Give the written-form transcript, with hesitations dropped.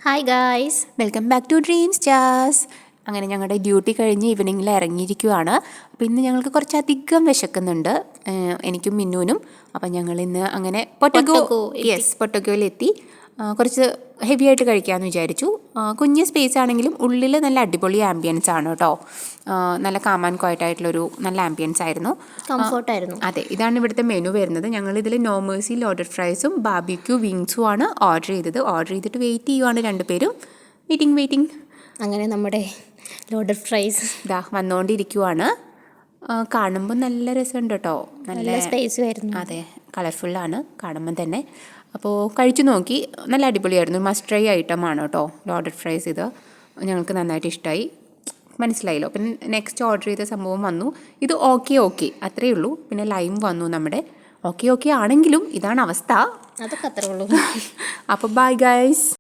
Hi guys, welcome back to Dream Stars. അങ്ങനെ ഞങ്ങളുടെ duty കഴിഞ്ഞ് ഈവനിങ്ങിൽ ഇറങ്ങിയിരിക്കുവാണ്. അപ്പോൾ ഇന്ന് ഞങ്ങൾക്ക് കുറച്ചധികം വിശക്കുന്നുണ്ട്, എനിക്കും മിന്നുവിനും. അപ്പം ഞങ്ങൾ ഇന്ന് അങ്ങനെ പൊട്ടഗോയിലെത്തി. കുറച്ച് ഹെവി ആയിട്ട് കഴിക്കാമെന്ന് വിചാരിച്ചു. കുഞ്ഞ് സ്പേസ് ആണെങ്കിലും ഉള്ളിൽ നല്ല അടിപൊളി ആംബിയൻസ് ആണ് കേട്ടോ. നല്ല കാമാൻ ക്വയറ്റായിട്ടുള്ളൊരു നല്ല ആംബിയൻസ് ആയിരുന്നു, കംഫർട്ടായിരുന്നു. അതെ, ഇതാണ് ഇവിടുത്തെ മെനു വരുന്നത്. ഞങ്ങളിതിൽ നോ മേഴ്സി ലോഡഡ് ഫ്രൈസും ബാർബിക്യൂ വിങ്സും ആണ് ഓർഡർ ചെയ്തിട്ട് വെയിറ്റ് ചെയ്യുവാണ് രണ്ടുപേരും. വെയിറ്റിംഗ്. അങ്ങനെ നമ്മുടെ ലോഡഡ് ഫ്രൈസ് ഇതാ വന്നുകൊണ്ടിരിക്കുവാണ്. കാണുമ്പോൾ നല്ല രസമുണ്ട് കേട്ടോ, നല്ല സ്പേസും ആയിരുന്നു. അതെ, കളർഫുള്ളാണ് കാണുമ്പോൾ തന്നെ. അപ്പോൾ കഴിച്ചു നോക്കി, നല്ല അടിപൊളിയായിരുന്നു. മസ്റ്റ് ട്രൈ ഐറ്റമാണ് കേട്ടോ ലോഡഡ് ഫ്രൈസ്. ഇത് ഞങ്ങൾക്ക് നന്നായിട്ട് ഇഷ്ടമായി, മനസ്സിലായല്ലോ. പിന്നെ നെക്സ്റ്റ് ഓർഡർ ചെയ്ത സംഭവം വന്നു. ഇത് ഓക്കെ അത്രയേ ഉള്ളൂ. പിന്നെ ലൈം വന്നു നമ്മുടെ. ഓക്കെ ആണെങ്കിലും ഇതാണ് അവസ്ഥ, അതൊക്കെ അത്രേ ഉള്ളൂ. അപ്പോൾ ബൈ ഗൈസ്.